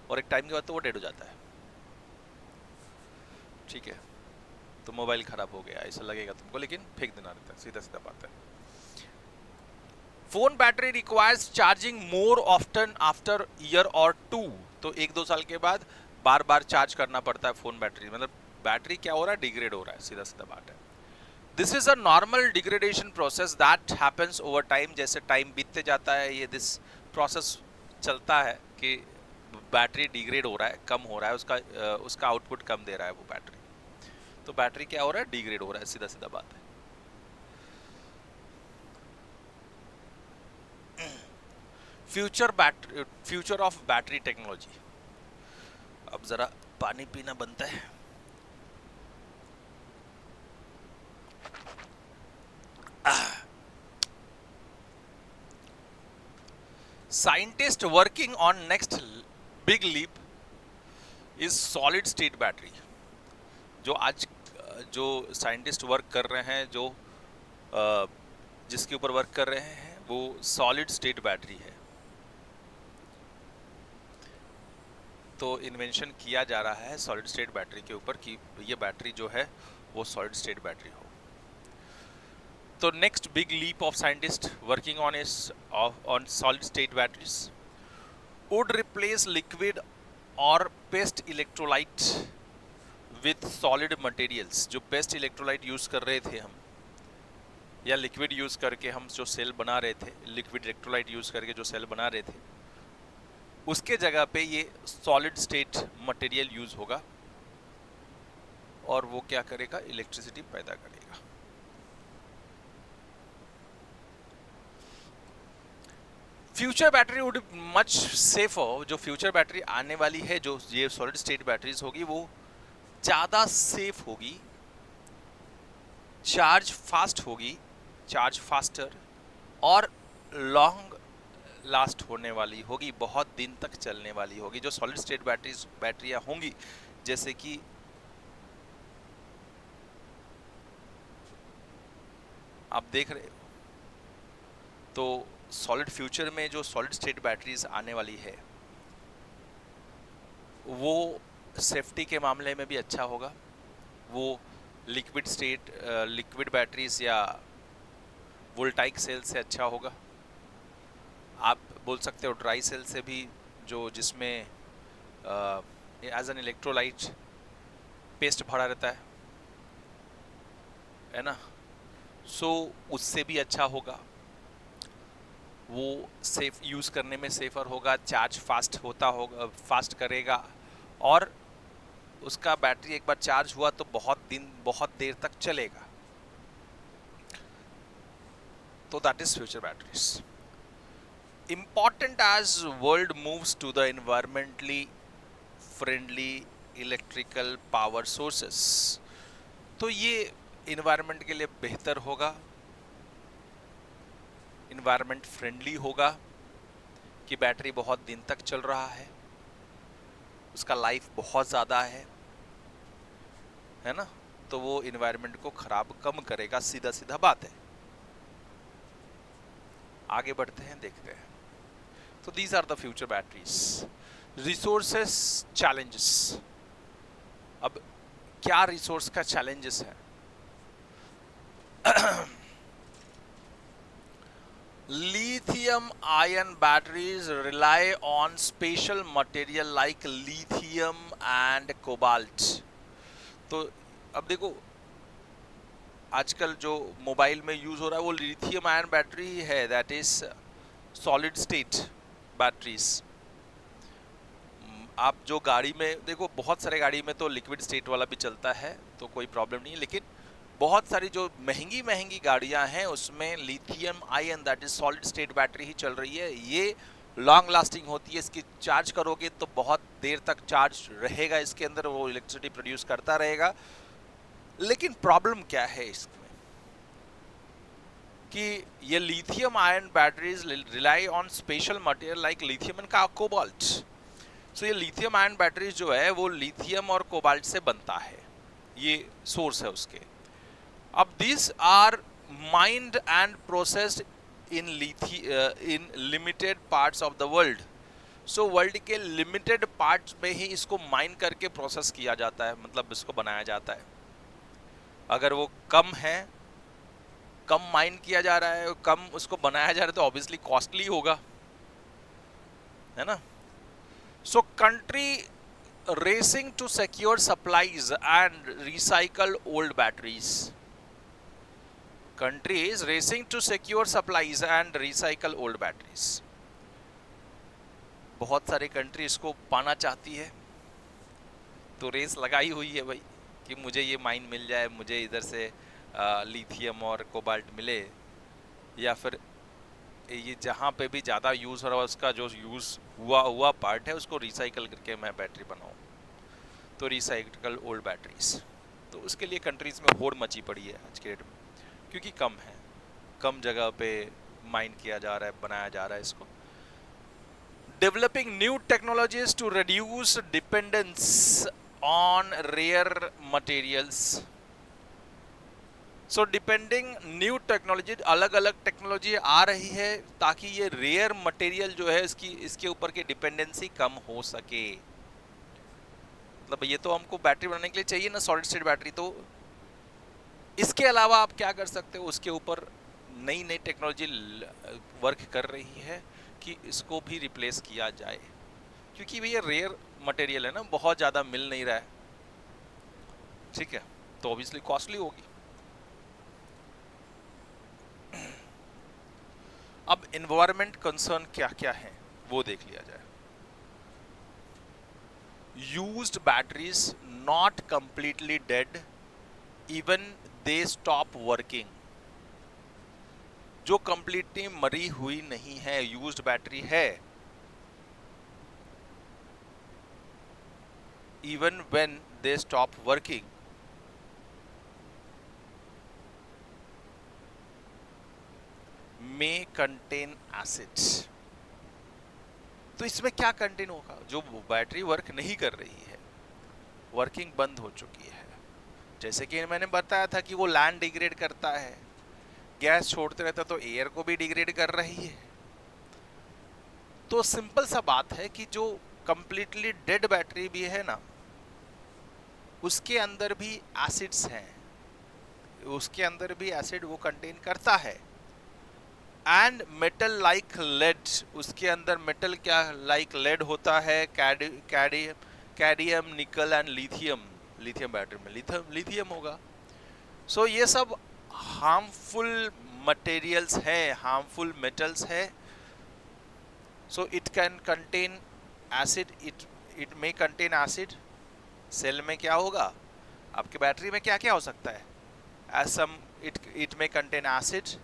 और एक टाइम के बाद तो वो डेड हो जाता है। ठीक है, तो मोबाइल खराब हो गया ऐसा लगेगा तुमको, लेकिन फेंक देना रहता है, सीधा सीधा बात है। फोन बैटरी रिक्वायर्स चार्जिंग मोर ऑफ्टन आफ्टर ईयर और 2, तो 1-2 साल के बाद बार बार चार्ज करना पड़ता है फोन बैटरी, मतलब बैटरी क्या हो रहा है? डिग्रेड हो रहा है, सीधा सीधा बात है। This is a normal degradation process that happens over time, जैसे टाइम बीतते जाता है ये दिस प्रोसेस चलता है कि बैटरी डिग्रेड हो रहा है, कम हो रहा है, उसका आउटपुट कम दे रहा है वो बैटरी, तो बैटरी क्या हो रहा है? डिग्रेड हो रहा है, सीधा सीधा बात है। Future of battery technology. अब जरा पानी पीना बनता है। Scientist working on next big leap is solid state battery. जो साइंटिस्ट वर्क कर रहे हैं, जिसके ऊपर वर्क कर रहे हैं वो सॉलिड स्टेट बैटरी है। तो इन्वेंशन किया जा रहा है सॉलिड स्टेट बैटरी के ऊपर कि ये बैटरी जो है वो सॉलिड स्टेट बैटरी हो। तो next big leap of scientist working on solid state batteries would replace liquid और paste electrolyte with solid materials. जो पेस्ट इलेक्ट्रोलाइट यूज कर रहे थे हम, या लिक्विड यूज करके हम जो सेल बना रहे थे, लिक्विड इलेक्ट्रोलाइट यूज करके जो सेल बना रहे थे, उसके जगह पे ये सॉलिड स्टेट मटेरियल यूज होगा और वो क्या करेगा? इलेक्ट्रिसिटी पैदा करेगा। Future battery would much safer. जो फ्यूचर बैटरी आने वाली है, जो ये सॉलिड स्टेट बैटरीज होगी, वो ज़्यादा सेफ होगी, चार्ज फास्ट होगी, चार्ज फास्टर, और लॉन्ग लास्ट होने वाली होगी, बहुत दिन तक चलने वाली होगी। जो सॉलिड स्टेट बैटरियां होंगी, जैसे कि आप देख रहे हो, तो सॉलिड फ्यूचर में जो सॉलिड स्टेट बैटरीज आने वाली है वो सेफ्टी के मामले में भी अच्छा होगा। वो लिक्विड बैटरीज या वोल्टाइक सेल से अच्छा होगा। आप बोल सकते हो ड्राई सेल से भी, जो जिसमें एज एन इलेक्ट्रोलाइट पेस्ट भरा रहता है ना, सो उससे भी अच्छा होगा। वो सेफ यूज़ करने में सेफर होगा, चार्ज फास्ट करेगा, और उसका बैटरी एक बार चार्ज हुआ तो बहुत देर तक चलेगा। तो that is future batteries. Important as world moves to the environmentally friendly electrical power sources, तो ये environment के लिए बेहतर होगा, environment friendly होगा कि बैटरी बहुत दिन तक चल रहा है, उसका लाइफ बहुत ज़्यादा है ना, तो वो environment को खराब कम करेगा, सीधा सीधा बात है। आगे बढ़ते हैं, देखते हैं। So these are the future batteries. Resources challenges. अब क्या रिसोर्स का challenges है? Lithium ion batteries rely on special material like lithium and cobalt. तो अब देखो, आजकल जो मोबाइल में यूज हो रहा है वो लिथियम आयन बैटरी है, that is solid state batteries. आप जो गाड़ी में देखो, बहुत सारे गाड़ी में तो लिक्विड स्टेट वाला भी चलता है, तो कोई प्रॉब्लम नहीं है, लेकिन बहुत सारी जो महंगी गाड़ियां हैं उसमें lithium ion that is solid state battery ही चल रही है। ये लॉन्ग लास्टिंग होती है, इसकी चार्ज करोगे तो बहुत देर तक चार्ज रहेगा, इसके अंदर वो इलेक्ट्रिसिटी प्रोड्यूस करता रहेगा, लेकिन प्रॉब्लम क्या है इसमें कि ये lithium ion batteries rely on special material like lithium and cobalt. So ये लिथियम आयन बैटरीज जो है वो लिथियम और कोबाल्ट से बनता है, ये सोर्स है उसके। अब this are mined and processed in limited parts of the world. So world के लिमिटेड पार्ट्स में ही इसको माइन करके प्रोसेस किया जाता है, मतलब इसको बनाया जाता है। अगर वो कम है, कम माइन किया जा रहा है, कम उसको बनाया जा रहा है, तो ऑब्वियसली कॉस्टली होगा, है ना। So country racing to secure supplies and recycle old batteries. Countries racing to secure supplies and recycle old batteries. बहुत सारे कंट्री इसको पाना चाहती है, तो रेस लगाई हुई है भाई कि मुझे ये माइन मिल जाए, मुझे इधर से लिथियम और कोबाल्ट मिले, या फिर ये जहाँ पे भी ज़्यादा यूज़ हो रहा है उसका जो यूज़ हुआ पार्ट है उसको रिसाइकल करके मैं बैटरी बनाऊँ, तो रिसाइकल ओल्ड बैटरीज। तो उसके लिए कंट्रीज़ में होड़ मची पड़ी है आज के डेट में, क्योंकि कम है, कम जगह पे माइन किया जा रहा है, बनाया जा रहा है इसको। Developing new technologies to reduce dependence on rare materials. So depending new technology, अलग अलग टेक्नोलॉजी आ रही है ताकि ये रेयर मटेरियल जो है इसके ऊपर की डिपेंडेंसी कम हो सके। मतलब ये तो हमको बैटरी बनाने के लिए चाहिए ना सॉलिड स्टेट बैटरी, तो इसके अलावा आप क्या कर सकते हो, उसके ऊपर नई नई टेक्नोलॉजी वर्क कर रही है कि इसको भी रिप्लेस किया जाए, क्योंकि ये रेयर मटेरियल है ना, बहुत ज़्यादा मिल नहीं रहा है, ठीक है, तो ऑब्वियसली कॉस्टली होगी। अब एनवायरमेंट कंसर्न क्या क्या है वो देख लिया जाए। Used batteries not completely dead even they stop working. जो कंप्लीटली मरी हुई नहीं है, यूज्ड बैटरी है, even when they stop working, may contain acids। तो इसमें क्या कंटेन होगा, जो बैटरी वर्क नहीं कर रही है, वर्किंग बंद हो चुकी है, जैसे कि मैंने बताया था कि वो लैंड डिग्रेड करता है, गैस छोड़ते रहता तो एयर को भी डिग्रेड कर रही है। तो सिंपल सा बात है कि जो कंप्लीटली डेड बैटरी भी है ना, उसके अंदर भी एसिड्स हैं, उसके अंदर भी एसिड वो कंटेन करता है। एंड मेटल लाइक लेड, उसके अंदर मेटल क्या लाइक लेड होता है, cadmium, nickel and lithium. Lithium battery में लिथियम होगा। सो ये सब हार्मफुल मटेरियल्स हैं, हार्मफुल मेटल्स है। So it can contain acid, it may contain acid. Cell में क्या होगा, आपके बैटरी में क्या क्या हो सकता है, as some it may contain acid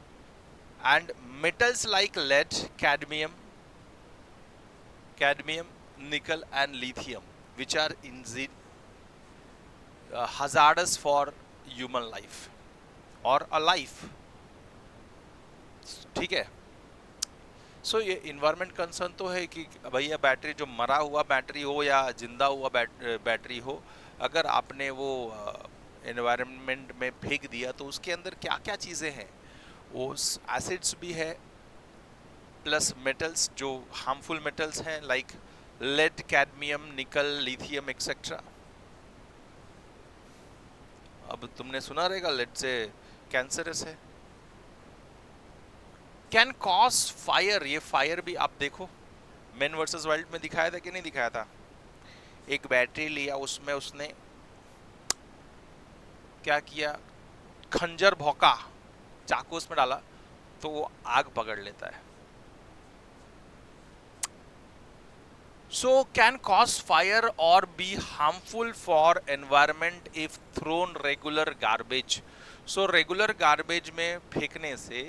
and metals like lead, cadmium, nickel and lithium, which are hazardous for human life or a life, ठीक है। सो ये इन्वायरमेंट कंसर्न तो है कि भैया बैटरी, जो मरा हुआ बैटरी हो या जिंदा हुआ बैटरी हो, अगर आपने वो एनवायरनमेंट में फेंक दिया तो उसके अंदर क्या क्या चीज़ें हैं, वो एसिड्स भी है प्लस मेटल्स जो हार्मफुल मेटल्स हैं लाइक लेड, कैडमियम, निकल, लिथियम एक्सेट्रा। अब तुमने सुना रहेगा लेड से कैंसरस है, कैन कॉज फायर। ये फायर भी आप देखो मैन वर्सेस वाइल्ड में दिखाया था कि नहीं दिखाया था, एक बैटरी लिया, उसमें उसने क्या किया, खंजर भौंका, चाकू उसमें डाला तो वो आग पकड़ लेता है। सो कैन कॉज फायर और be harmful for environment if thrown regular garbage. So regular garbage में फेंकने से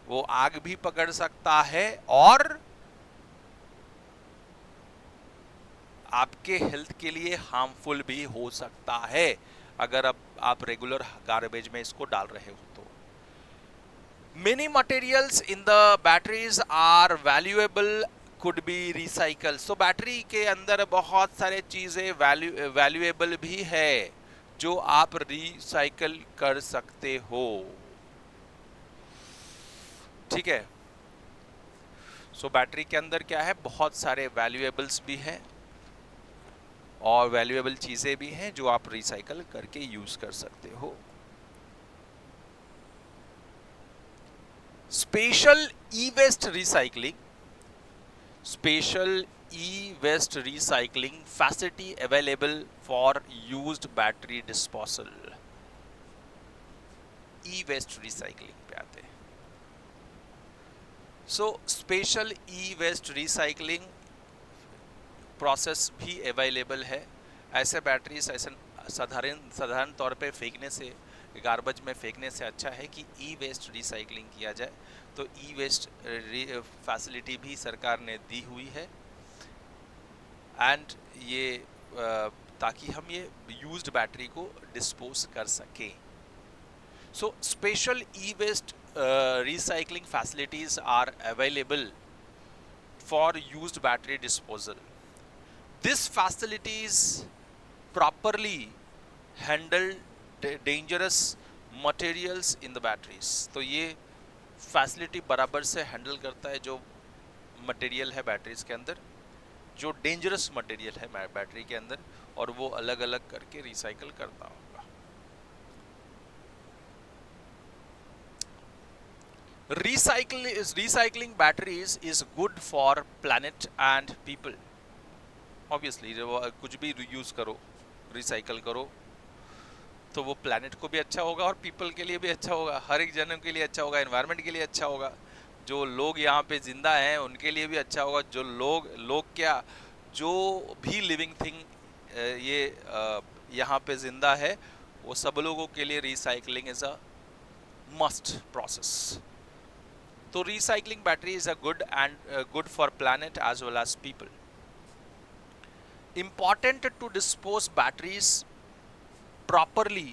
वो आग भी पकड़ सकता है और आपके हेल्थ के लिए हार्मफुल भी हो सकता है अगर आप रेगुलर गार्बेज में इसको डाल रहे हो तो। Many materials in the batteries are valuable, could be recycled. So battery के अंदर बहुत सारे चीजें वैल्यूएबल भी है जो आप रिसाइकल कर सकते हो, ठीक है। सो बैटरी के अंदर क्या है, बहुत सारे वैल्यूएबल्स भी हैं और वैल्यूएबल चीजें भी हैं जो आप रिसाइकल करके यूज कर सकते हो। Special e-waste recycling facility available for used battery disposal। E-waste recycling पे आते हैं। So special e-waste recycling process भी अवेलेबल है। ऐसे बैटरीज ऐसे साधारण तौर पे फेंकने से, गार्बेज में फेंकने से अच्छा है कि ई वेस्ट रिसाइकलिंग किया जाए। तो ई वेस्ट फैसिलिटी भी सरकार ने दी हुई है एंड ये ताकि हम ये यूज्ड बैटरी को डिस्पोज कर सकें। So special e waste recycling facilities are available for used battery disposal. This facilities properly handle dangerous materials in the batteries। तो ये फैसिलिटी बराबर से हैंडल करता है जो मटेरियल है बैटरीज के अंदर, जो डेंजरस मटेरियल है बैटरी के अंदर, और वो अलग अलग करके रिसाइकल करता होगा। Recycling batteries is good for planet and people। Obviously कुछ भी यूज करो, रिसाइकल करो, तो वो प्लैनेट को भी अच्छा होगा और पीपल के लिए भी अच्छा होगा, हर एक जन के लिए अच्छा होगा, एनवायरनमेंट के लिए अच्छा होगा, जो लोग यहाँ पे जिंदा हैं उनके लिए भी अच्छा होगा, जो लोग क्या, जो भी लिविंग थिंग ये यहाँ पे जिंदा है वो सब लोगों के लिए recycling is a must process. तो recycling battery is a good for planet as well as people. Important to dispose batteries properly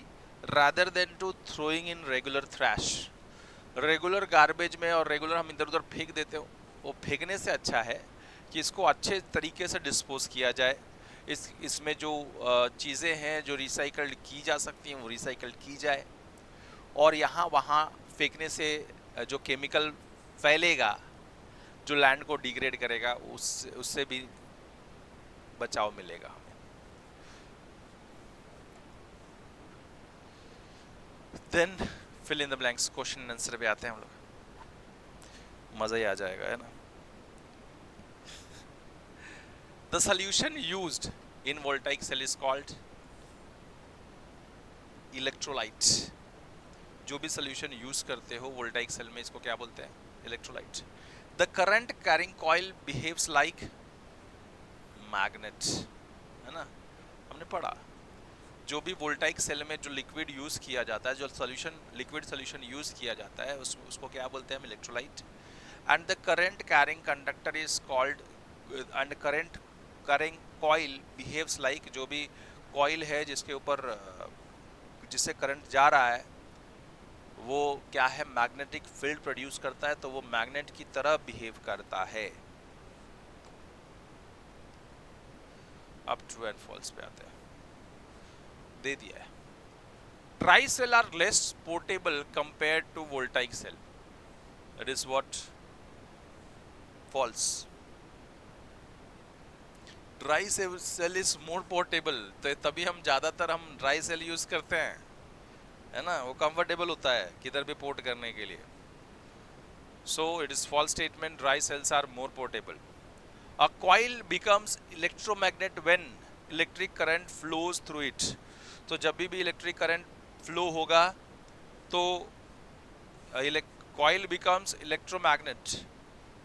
rather than to throwing in regular trash। Regular garbage में और रेगुलर हम इधर उधर फेंक देते हो, वो फेंकने से अच्छा है कि इसको अच्छे तरीके से डिस्पोज किया जाए। इसमें जो चीज़ें हैं जो रिसाइकल्ड की जा सकती हैं वो रिसाइकल्ड की जाए, और यहाँ वहाँ फेंकने से जो केमिकल फैलेगा जो लैंड को डिग्रेड करेगा उससे भी बचाव मिलेगा हमें। Then fill in the blanks, question answer पे आते हैं हम लोग, मजा ही आ जाएगा, है ना। The solution used in voltaic cell is called electrolyte. जो भी सॉल्यूशन यूज करते हो वोल्टाइक सेल में, इसको क्या बोलते हैं, electrolyte. The current carrying coil behaves like magnet, है ना, हमने पढ़ा। जो भी वोल्टाइक सेल में जो लिक्विड यूज किया जाता है, जो लिक्विड सोल्यूशन यूज किया जाता है उसको क्या बोलते हैं हम, electrolyte. And the current carrying conductor is called, and current carrying coil behaves like, जो भी कॉइल है जिसके ऊपर जिससे करंट जा रहा है वो क्या है, मैग्नेटिक फील्ड प्रोड्यूस करता है, तो वो मैग्नेट की तरह बिहेव करता है। अब ट्रू एंड फॉल्स पे आते हैं, दे दिया है। Dry cell are less portable compared to voltaic cell, it is what, false. Dry cell is more portable, तो तभी हम ज्यादातर हम ड्राई सेल यूज करते हैं, है ना, वो कंफर्टेबल होता है किधर भी पोर्ट करने के लिए। So it is false statement, dry cells are more portable. A coil becomes electromagnet when electric current flows through it। तो जब भी इलेक्ट्रिक करंट फ्लो होगा तो coil becomes electromagnet,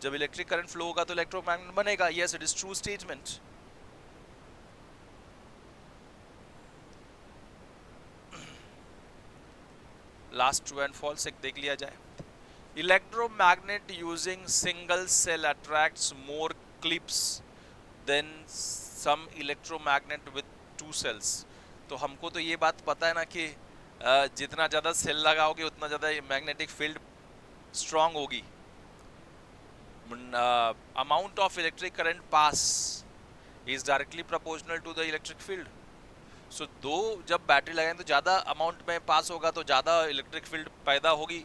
जब इलेक्ट्रिक करंट फ्लो होगा तो इलेक्ट्रोमैग्नेट बनेगा। Yes, it is true statement। Last true and false एक देख लिया जाए। Electromagnet using single cell attracts more clips than same electromagnet with 2 cells. तो हमको तो ये बात पता है ना कि जितना ज़्यादा सेल लगाओगे उतना ज़्यादा मैग्नेटिक फील्ड स्ट्रांग होगी। Amount of electric current pass is directly proportional to the electric field. So जब बैटरी लगाएं तो ज़्यादा अमाउंट में पास होगा तो ज़्यादा इलेक्ट्रिक फील्ड पैदा होगी।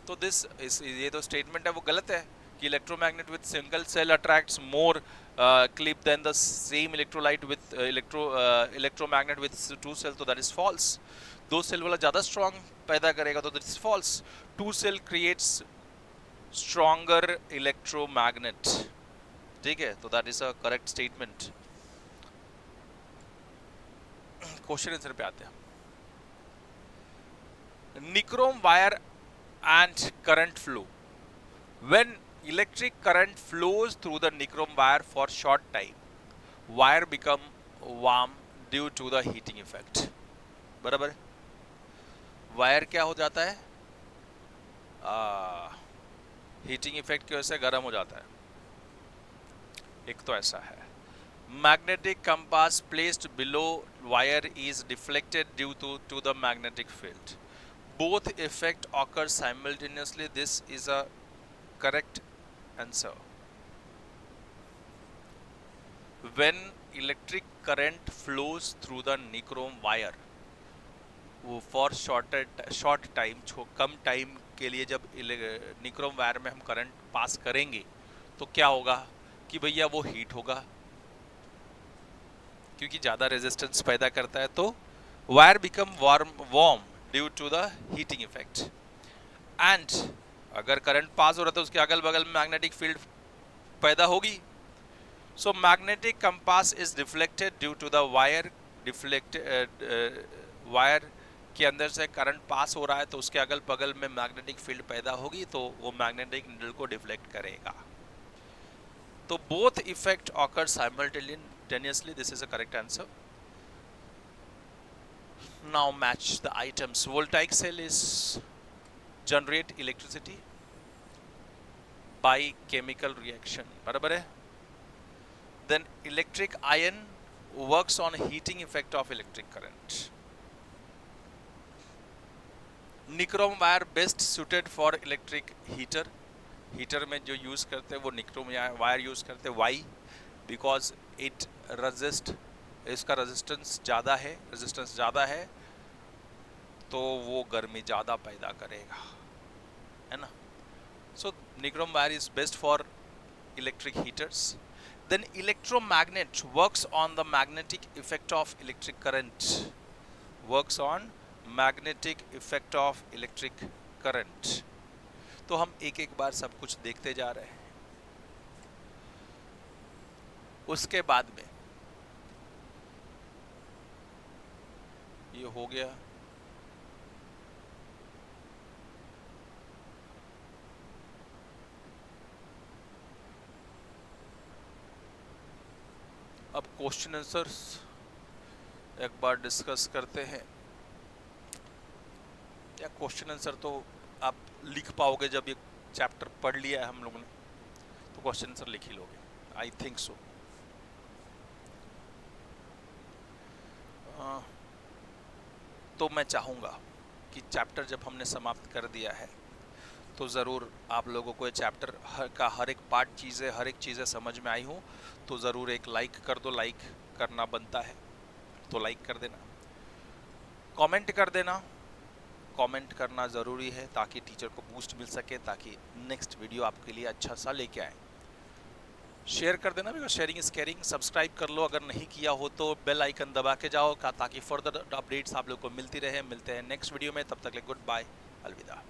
तो ये तो स्टेटमेंट है वो गलत है कि electromagnet with single cell attracts more clip than the same electrolyte with electromagnet with 2 cell, तो दैट इज फॉल्स। 2 सेल वाला ज़्यादा स्ट्रॉन्ग पैदा करेगा तो that is false. 2 cell creates stronger electromagnet, ठीक है, तो that is a correct statement. Question answer पे आते हैं। Nichrome wire and current flow. When electric current flows through the nichrome wire for short time, wire become warm due to the heating effect. बराबर, wire क्या हो जाता है, heating effect की वजह से गर्म हो जाता है। एक तो ऐसा है। Magnetic compass placed below wire is deflected due to the magnetic field. Both effect occur simultaneously. This is a correct answer. When electric current flows through the nichrome wire for short time, come time के लिए जब nichrome wire में हम current pass करेंगे तो क्या होगा कि भैया वो हीट होगा, क्योंकि ज़्यादा रेजिस्टेंस पैदा करता है तो wire become warm due to the heating effect. And अगर करंट पास हो रहा है तो उसके अगल बगल में मैग्नेटिक फील्ड पैदा होगी। So magnetic compass is deflected due to the wire wire के अंदर से करंट पास हो रहा है तो उसके अगल बगल में मैग्नेटिक फील्ड पैदा होगी तो वो मैग्नेटिक नीडल को डिफ्लेक्ट करेगा। तो both effect occur simultaneously, this is a correct answer. Now match the items. Voltaic cell is generate electricity by chemical reaction, बराबर है। Then electric iron works on heating effect of electric current. Nichrome wire best suited for electric heater. Heater में जो use करते हैं वो nichrome wire use करते हैं। Why? Because it resist, इसका रेजिस्टेंस ज़्यादा है तो वो गर्मी ज़्यादा पैदा करेगा, है ना। So nichrome wire is best for electric heaters. Then electromagnet works on the magnetic effect of electric current, works on magnetic effect of electric current. तो हम एक एक बार सब कुछ देखते जा रहे हैं। उसके बाद में ये हो गया। अब क्वेश्चन आंसर्स एक बार डिस्कस करते हैं। या क्वेश्चन आंसर तो आप लिख पाओगे जब ये चैप्टर पढ़ लिया है हम लोगों ने, तो क्वेश्चन आंसर लिख ही लोगे, आई थिंक सो। तो मैं चाहूँगा कि चैप्टर जब हमने समाप्त कर दिया है तो ज़रूर आप लोगों को ये चैप्टर का हर एक पार्ट चीज़ें, हर एक चीज़ें समझ में आई हो तो ज़रूर एक लाइक कर दो। लाइक करना बनता है तो लाइक कर देना, कमेंट कर देना। कमेंट करना ज़रूरी है ताकि टीचर को बूस्ट मिल सके, ताकि नेक्स्ट वीडियो आपके लिए अच्छा सा लेके आए। शेयर कर देना, because sharing is caring. Subscribe कर लो अगर नहीं किया हो तो, बेल आइकन दबा के जाओ ताकि फर्दर अपडेट्स आप लोग को मिलती रहे। मिलते हैं नेक्स्ट वीडियो में, तब तक के गुड बाय, अलविदा।